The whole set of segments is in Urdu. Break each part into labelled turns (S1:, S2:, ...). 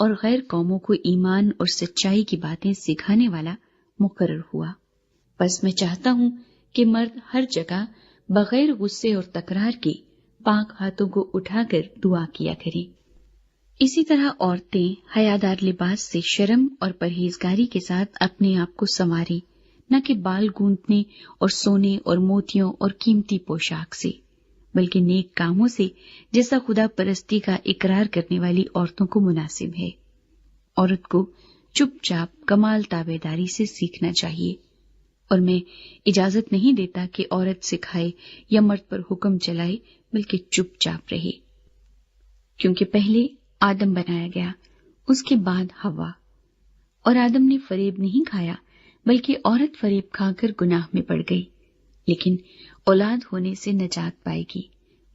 S1: اور غیر قوموں کو ایمان اور سچائی کی باتیں سکھانے والا مقرر ہوا۔ بس میں چاہتا ہوں کہ مرد ہر جگہ بغیر غصے اور تکرار کے پاک ہاتھوں کو اٹھا کر دعا کیا کریں۔ اسی طرح عورتیں حیادار لباس سے شرم اور پرہیزگاری کے ساتھ اپنے آپ کو سنواریں، نہ کہ بال گونتنے اور سونے اور موتیوں اور قیمتی پوشاک سے، بلکہ نیک کاموں سے، جیسا خدا پرستی کا اقرار کرنے والی عورتوں کو مناسب ہے۔ عورت کو چپ چاپ کمال تابع داری سے سیکھنا چاہیے، اور میں اجازت نہیں دیتا کہ عورت سکھائے یا مرد پر حکم چلائے، بلکہ چپ چاپ رہے، کیونکہ پہلے آدم بنایا گیا، اس کے بعد حوا، اور آدم نے فریب نہیں کھایا بلکہ عورت فریب کھا کر گناہ میں پڑ گئی، لیکن اولاد ہونے سے نجات پائے گی،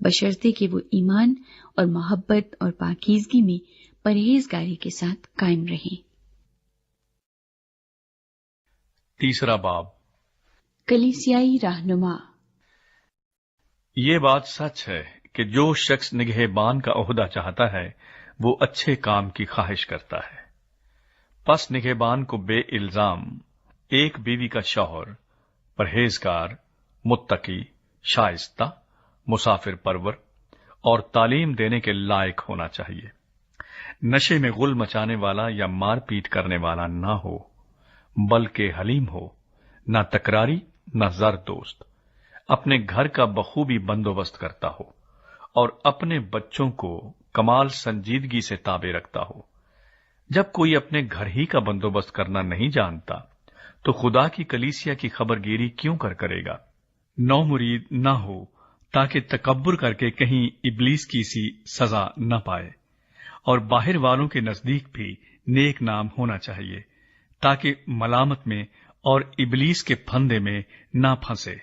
S1: بشرطے کہ وہ ایمان اور محبت اور پاکیزگی میں پرہیزگاری کے ساتھ قائم رہیں۔
S2: تیسرا باب،
S1: کلیسیائی رہنما۔
S2: یہ بات سچ ہے کہ جو شخص نگہبان کا عہدہ چاہتا ہے وہ اچھے کام کی خواہش کرتا ہے۔ پس نگہبان کو بے الزام ایک بیوی کا شوہر، پرہیزگار، متقی، شائستہ، مسافر پرور اور تعلیم دینے کے لائق ہونا چاہیے، نشے میں غل مچانے والا یا مار پیٹ کرنے والا نہ ہو، بلکہ حلیم ہو، نہ تکراری نہ زر دوست، اپنے گھر کا بخوبی بندوبست کرتا ہو اور اپنے بچوں کو کمال سنجیدگی سے تابع رکھتا ہو۔ جب کوئی اپنے گھر ہی کا بندوبست کرنا نہیں جانتا تو خدا کی کلیسیا کی خبرگیری کیوں کرے گا؟ نو مرید نہ ہو تاکہ تکبر کر کے کہیں ابلیس کی سی سزا نہ پائے، اور باہر والوں کے نزدیک بھی نیک نام ہونا چاہیے تاکہ ملامت میں اور ابلیس کے پھندے میں نہ پھنسے۔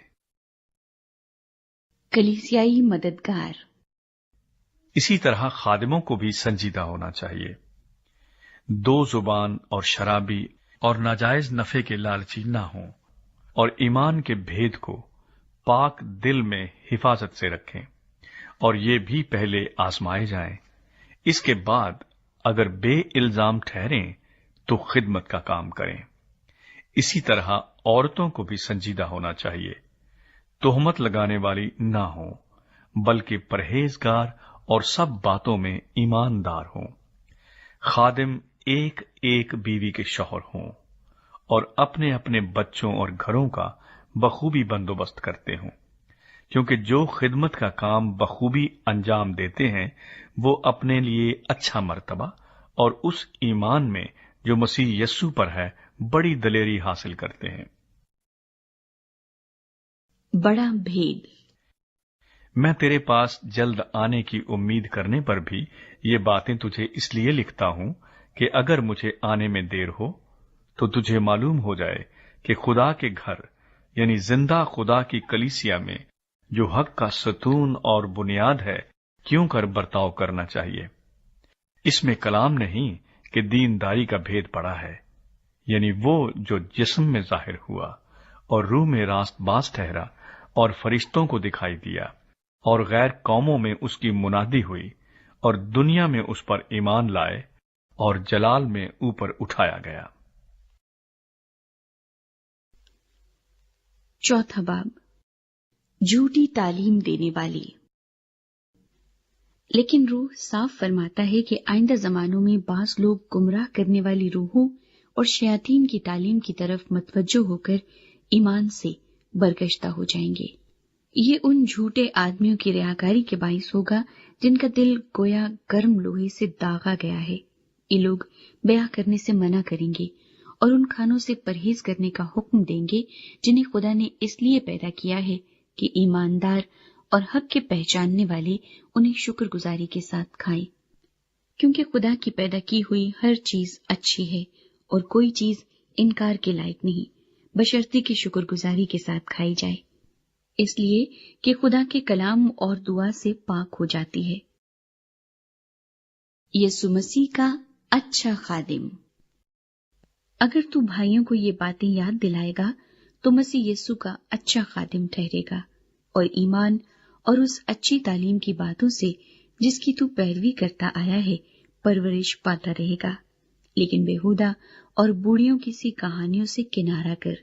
S1: کلیسیائی مددگار۔
S2: اسی طرح خادموں کو بھی سنجیدہ ہونا چاہیے، دو زبان اور شرابی اور ناجائز نفع کے لالچی نہ ہوں، اور ایمان کے بھید کو پاک دل میں حفاظت سے رکھیں، اور یہ بھی پہلے آزمائے جائیں، اس کے بعد اگر بے الزام ٹھہریں تو خدمت کا کام کریں۔ اسی طرح عورتوں کو بھی سنجیدہ ہونا چاہیے، تہمت لگانے والی نہ ہوں، بلکہ پرہیزگار اور سب باتوں میں ایماندار ہوں۔ خادم ایک ایک بیوی کے شوہر ہوں اور اپنے اپنے بچوں اور گھروں کا بخوبی بندوبست کرتے ہوں، کیونکہ جو خدمت کا کام بخوبی انجام دیتے ہیں وہ اپنے لیے اچھا مرتبہ اور اس ایمان میں جو مسیح یسوع پر ہے بڑی دلیری حاصل کرتے ہیں۔
S1: بڑا بھید۔
S2: میں تیرے پاس جلد آنے کی امید کرنے پر بھی یہ باتیں تجھے اس لیے لکھتا ہوں کہ اگر مجھے آنے میں دیر ہو تو تجھے معلوم ہو جائے کہ خدا کے گھر یعنی زندہ خدا کی کلیسیا میں جو حق کا ستون اور بنیاد ہے کیوں کر برتاؤ کرنا چاہیے۔ اس میں کلام نہیں کہ دینداری کا بھید پڑا ہے، یعنی وہ جو جسم میں ظاہر ہوا اور روح میں راست باز ٹھہرا اور فرشتوں کو دکھائی دیا، اور غیر قوموں میں اس کی منادی ہوئی اور دنیا میں اس پر ایمان لائے اور جلال میں اوپر اٹھایا گیا۔
S1: چوتھا باب، جھوٹی تعلیم دینے والی۔ لیکن روح صاف فرماتا ہے کہ آئندہ زمانوں میں بعض لوگ گمراہ کرنے والی روحوں اور شیاطین کی تعلیم کی طرف متوجہ ہو کر ایمان سے برگشتہ ہو جائیں گے۔ یہ ان جھوٹے آدمیوں کی ریاکاری کے باعث ہوگا جن کا دل گویا گرم لوہے سے داغا گیا ہے۔ یہ لوگ بیعہ کرنے سے منع کریں گے اور ان کھانوں سے پرہیز کرنے کا حکم دیں گے جنہیں خدا نے اس لیے پیدا کیا ہے کہ ایماندار اور حق کے پہچاننے والے انہیں شکر گزاری کے ساتھ کھائیں، کیونکہ خدا کی پیدا کی ہوئی ہر چیز اچھی ہے اور کوئی چیز انکار کے لائق نہیں، بشرطے کہ شکر گزاری کے ساتھ کھائی جائے، اس لیے کہ خدا کے کلام اور دعا سے پاک ہو جاتی ہے۔ یسوع مسیح کا اچھا خادم۔ اگر تو بھائیوں کو یہ باتیں یاد دلائے گا تو مسیح یسوع کا اچھا خادم ٹھہرے گا، اور ایمان اور اس اچھی تعلیم کی باتوں سے جس کی تو پیروی کرتا آیا ہے پرورش پاتا رہے گا، لیکن بیہودہ اور بوڑھیوں کی سی کہانیوں سے کنارہ کر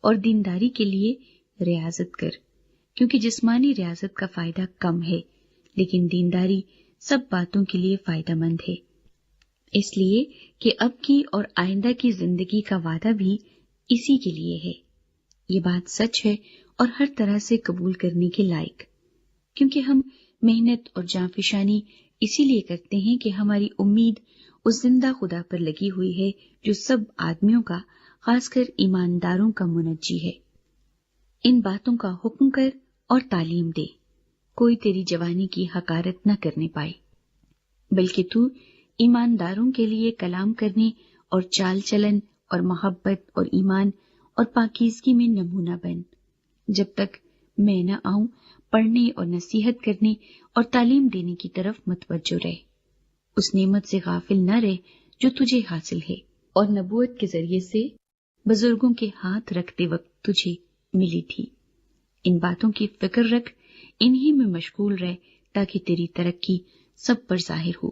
S1: اور دینداری کے لیے ریاضت کر، کیونکہ جسمانی ریاضت کا فائدہ کم ہے، لیکن دینداری سب باتوں کے لیے فائدہ مند ہے، اس لیے کہ اب کی اور آئندہ کی زندگی کا وعدہ بھی اسی کے لیے ہے۔ یہ بات سچ ہے اور ہر طرح سے قبول کرنے کے لائق، کیونکہ ہم محنت اور جانفشانی اسی لیے کرتے ہیں کہ ہماری امید اس زندہ خدا پر لگی ہوئی ہے جو سب آدمیوں کا، خاص کر ایمانداروں کا منجی ہے۔ ان باتوں کا حکم کر اور تعلیم دے، کوئی تیری جوانی کی حقارت نہ کرنے پائے، بلکہ تو ایمانداروں کے لیے کلام کرنے اور چال چلن اور محبت اور ایمان اور پاکیزگی میں نمونہ بن، جب تک میں نہ آؤں۔ پڑھنے اور نصیحت کرنے اور تعلیم دینے کی طرف متوجہ رہ، اس نعمت سے غافل نہ رہ جو تجھے حاصل ہے اور نبوت کے ذریعے سے بزرگوں کے ہاتھ رکھتے وقت تجھے ملی تھی۔ ان باتوں کی فکر رکھ، انہی میں مشغول رہ، تاکہ تیری ترقی سب پر ظاہر ہو۔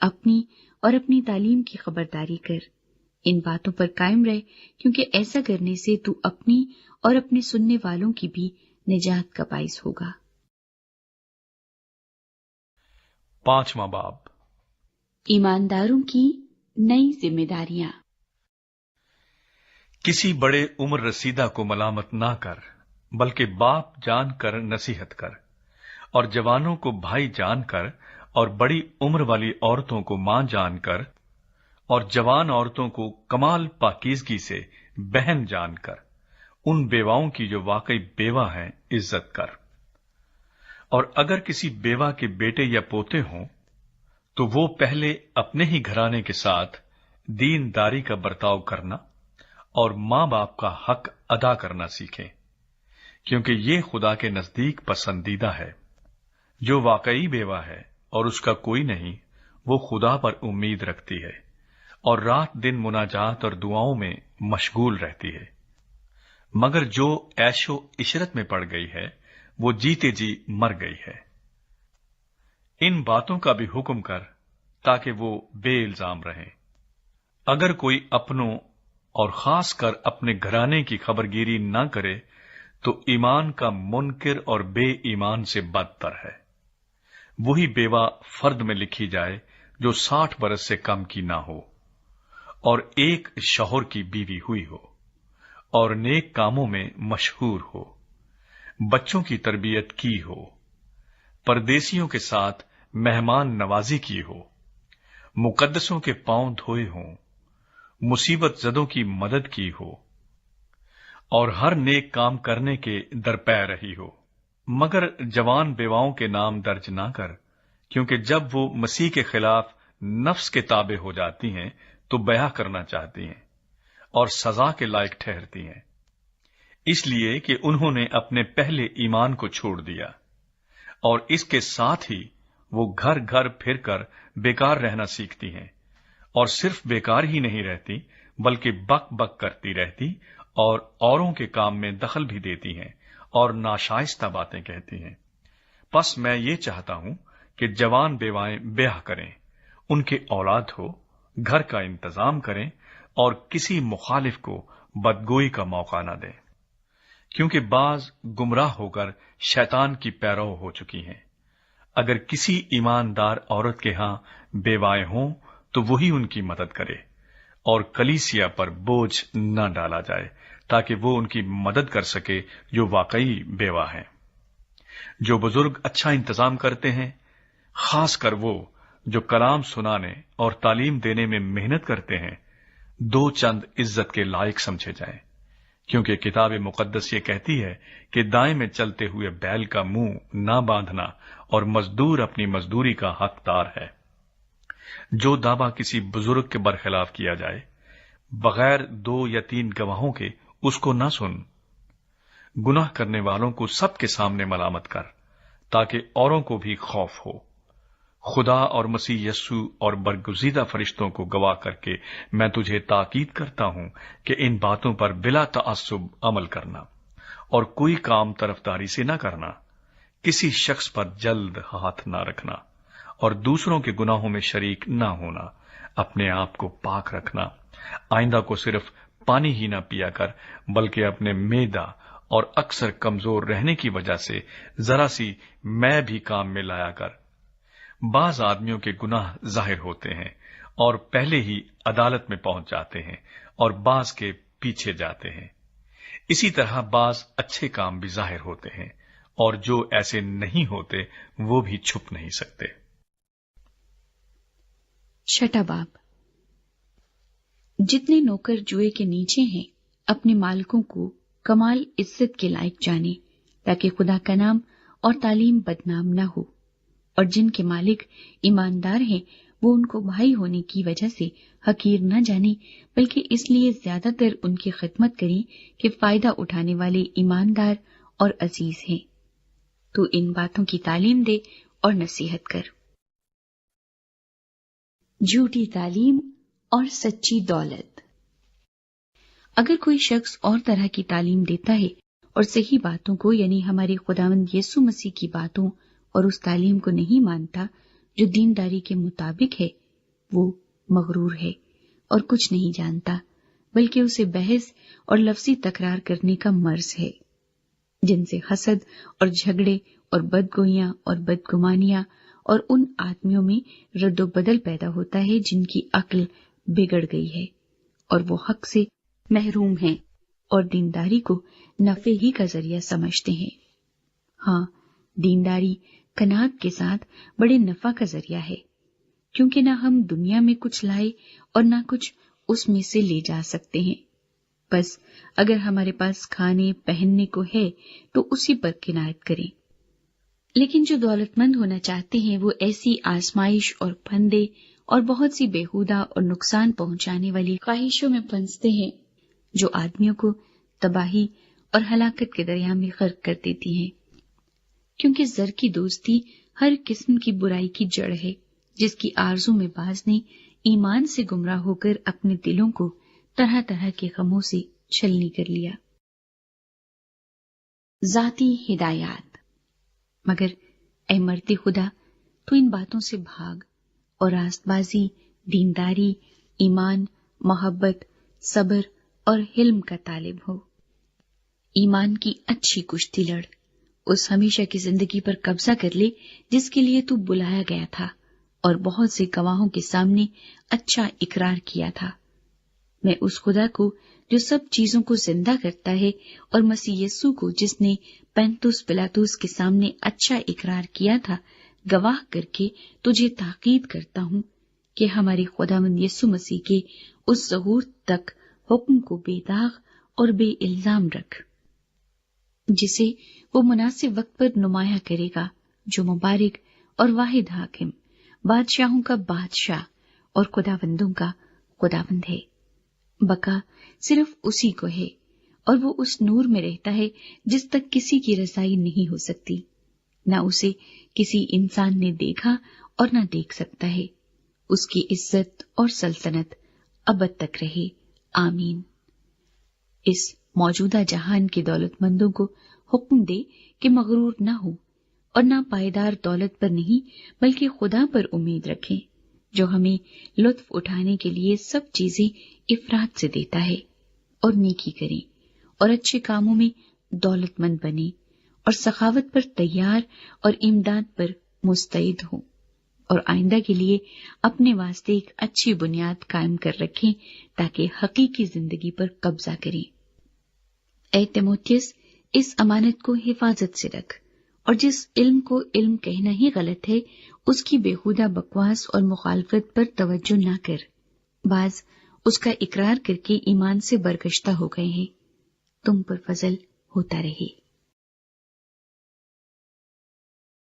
S1: اپنی اور اپنی تعلیم کی خبرداری کر، ان باتوں پر قائم رہ، کیونکہ ایسا کرنے سے تو اپنی اور اپنے سننے والوں کی بھی نجات کا باعث ہوگا۔
S2: 5واں باب،
S1: ایمانداروں کی نئی ذمہ داریاں۔
S2: کسی بڑے عمر رسیدہ کو ملامت نہ کر، بلکہ باپ جان کر نصیحت کر، اور جوانوں کو بھائی جان کر، اور بڑی عمر والی عورتوں کو ماں جان کر، اور جوان عورتوں کو کمال پاکیزگی سے بہن جان کر، ان بیواؤں کی جو واقعی بیوہ ہیں عزت کر۔ اور اگر کسی بیوہ کے بیٹے یا پوتے ہوں تو وہ پہلے اپنے ہی گھرانے کے ساتھ دینداری کا برتاؤ کرنا اور ماں باپ کا حق ادا کرنا سیکھیں، کیونکہ یہ خدا کے نزدیک پسندیدہ ہے۔ جو واقعی بیوہ ہے اور اس کا کوئی نہیں، وہ خدا پر امید رکھتی ہے اور رات دن مناجات اور دعاؤں میں مشغول رہتی ہے، مگر جو عیش و عشرت میں پڑ گئی ہے وہ جیتے جی مر گئی ہے۔ ان باتوں کا بھی حکم کر تاکہ وہ بے الزام رہیں۔ اگر کوئی اپنوں اور خاص کر اپنے گھرانے کی خبرگیری نہ کرے تو ایمان کا منکر اور بے ایمان سے بدتر ہے۔ وہی بیوہ فرد میں لکھی جائے جو 60 برس سے کم کی نہ ہو اور ایک شوہر کی بیوی ہوئی ہو اور نیک کاموں میں مشہور ہو، بچوں کی تربیت کی ہو، پردیسیوں کے ساتھ مہمان نوازی کی ہو، مقدسوں کے پاؤں دھوئے ہوں، مصیبت زدوں کی مدد کی ہو، اور ہر نیک کام کرنے کے درپے رہی ہو۔ مگر جوان بیواؤں کے نام درج نہ کر، کیونکہ جب وہ مسیح کے خلاف نفس کے تابع ہو جاتی ہیں تو بیاہ کرنا چاہتی ہیں اور سزا کے لائق ٹھہرتی ہیں، اس لیے کہ انہوں نے اپنے پہلے ایمان کو چھوڑ دیا، اور اس کے ساتھ ہی وہ گھر گھر پھر کر بیکار رہنا سیکھتی ہیں، اور صرف بیکار ہی نہیں رہتی بلکہ بک بک کرتی رہتی اور اوروں کے کام میں دخل بھی دیتی ہیں اور ناشائستہ باتیں کہتی ہیں۔ پس میں یہ چاہتا ہوں کہ جوان بیوائیں بیاہ کریں، ان کے اولاد ہو، گھر کا انتظام کریں اور کسی مخالف کو بدگوئی کا موقع نہ دیں، کیونکہ بعض گمراہ ہو کر شیطان کی پیرو ہو چکی ہیں۔ اگر کسی ایماندار عورت کے ہاں بیوائیں ہوں تو وہی ان کی مدد کرے اور کلیسیا پر بوجھ نہ ڈالا جائے، تاکہ وہ ان کی مدد کر سکے جو واقعی بیوہ ہیں۔ جو بزرگ اچھا انتظام کرتے ہیں، خاص کر وہ جو کلام سنانے اور تعلیم دینے میں محنت کرتے ہیں، 2 چند عزت کے لائق سمجھے جائیں، کیونکہ کتاب مقدس یہ کہتی ہے کہ دائیں میں چلتے ہوئے بیل کا منہ نہ باندھنا اور مزدور اپنی مزدوری کا حقدار ہے۔ جو دعویٰ کسی بزرگ کے برخلاف کیا جائے، بغیر 2 یا 3 گواہوں کے اس کو نہ سن۔ گناہ کرنے والوں کو سب کے سامنے ملامت کر، تاکہ اوروں کو بھی خوف ہو۔ خدا اور مسیح یسوع اور برگزیدہ فرشتوں کو گواہ کر کے میں تجھے تاکید کرتا ہوں کہ ان باتوں پر بلا تعصب عمل کرنا اور کوئی کام طرفداری سے نہ کرنا، کسی شخص پر جلد ہاتھ نہ رکھنا اور دوسروں کے گناہوں میں شریک نہ ہونا، اپنے آپ کو پاک رکھنا، آئندہ کو صرف پانی ہی نہ پیا کر بلکہ اپنے معدہ اور اکثر کمزور رہنے کی وجہ سے ذرا سی میں بھی کام میں لایا کر۔ بعض آدمیوں کے گناہ ظاہر ہوتے ہیں اور پہلے ہی عدالت میں پہنچ جاتے ہیں اور بعض کے پیچھے جاتے ہیں، اسی طرح بعض اچھے کام بھی ظاہر ہوتے ہیں اور جو ایسے نہیں ہوتے وہ بھی چھپ نہیں سکتے۔
S1: چھٹا باب، جتنے نوکر جوئے کے نیچے ہیں اپنے مالکوں کو کمال عزت کے لائق جانے تاکہ خدا کا نام اور تعلیم بدنام نہ ہو، اور جن کے مالک ایماندار ہیں وہ ان کو بھائی ہونے کی وجہ سے حقیر نہ جانے بلکہ اس لیے زیادہ تر ان کی خدمت کریں کہ فائدہ اٹھانے والے ایماندار اور عزیز ہیں۔ تو ان باتوں کی تعلیم دے اور نصیحت کر۔ جھوٹی تعلیم اور سچی دولت۔ اگر کوئی شخص اور طرح کی تعلیم دیتا ہے اور صحیح باتوں کو یعنی ہمارے خداوند یسوع مسیح کی باتوں اور اس تعلیم کو نہیں مانتا جو دینداری کے مطابق ہے، وہ مغرور ہے اور کچھ نہیں جانتا بلکہ اسے بحث اور لفظی تکرار کرنے کا مرض ہے، جن سے حسد اور جھگڑے اور بدگوئیاں اور بدگمانیاں اور ان آدمیوں میں رد و بدل پیدا ہوتا ہے جن کی عقل بگڑ گئی ہے اور وہ حق سے محروم ہیں اور دینداری کو نفع ہی کا ذریعہ سمجھتے ہیں۔ ہاں، دینداری قناعت کے ساتھ بڑے نفع کا ذریعہ ہے، کیونکہ نہ ہم دنیا میں کچھ لائے اور نہ کچھ اس میں سے لے جا سکتے ہیں، بس اگر ہمارے پاس کھانے پہننے کو ہے تو اسی پر قناعت کریں۔ لیکن جو دولت مند ہونا چاہتے ہیں وہ ایسی آزمائش اور پھندے اور بہت سی بےہودہ اور نقصان پہنچانے والی خواہشوں میں پھنستے ہیں جو آدمیوں کو تباہی اور ہلاکت کے دریا میں غرق کر دیتی ہیں، کیونکہ زر کی دوستی ہر قسم کی برائی کی جڑ ہے، جس کی آرزو میں بعض نے ایمان سے گمراہ ہو کر اپنے دلوں کو طرح طرح کے غموں سے چھلنی کر لیا۔ ذاتی ہدایات۔ مگر اے مرد خدا، تو ان باتوں سے بھاگ اور راست بازی، دینداری، ایمان، محبت، صبر اور حلم کا طالب ہو۔ ایمان کی اچھی کشتی لڑ، اس ہمیشہ کی زندگی پر قبضہ کر لے جس کے لیے تو بلایا گیا تھا اور بہت سے گواہوں کے سامنے اچھا اقرار کیا تھا۔ میں اس خدا کو جو سب چیزوں کو زندہ کرتا ہے اور مسیح یسوع کو جس نے پینتوس پلاطس کے سامنے اچھا اقرار کیا تھا گواہ کر کے تجھے تاکید کرتا ہوں کہ ہمارے خداوند یسوع مسیح کے اس ظہور تک حکم کو بے داغ اور بے الزام رکھ، جسے وہ مناسب وقت پر نمایاں کرے گا، جو مبارک اور واحد حاکم، بادشاہوں کا بادشاہ اور خداوندوں کا خداوند ہے۔ بقا صرف اسی کو ہے اور وہ اس نور میں رہتا ہے جس تک کسی کی رسائی نہیں ہو سکتی، نہ اسے کسی انسان نے دیکھا اور نہ دیکھ سکتا ہے۔ اس کی عزت اور سلطنت ابد تک رہے، آمین۔ اس موجودہ جہان کے دولت مندوں کو حکم دے کہ مغرور نہ ہو اور نہ پائیدار دولت پر نہیں بلکہ خدا پر امید رکھیں، جو ہمیں لطف اٹھانے کے لیے سب چیزیں افراد سے دیتا ہے، اور نیکی کریں اور اچھے کاموں میں دولت مند بنیں اور سخاوت پر تیار اور امداد پر مستعد ہوں، اور آئندہ کے لیے اپنے واسطے ایک اچھی بنیاد قائم کر رکھیں تاکہ حقیقی زندگی پر قبضہ کریں۔ اے تیموتھیوس، اس امانت کو حفاظت سے رکھ، اور جس علم کو علم کہنا ہی غلط ہے اس کی بےہودہ بکواس اور مخالفت پر توجہ نہ کر۔ بعض اس کا اقرار کر کے ایمان سے برگشتہ ہو گئے ہیں، تم پر فضل ہوتا رہے۔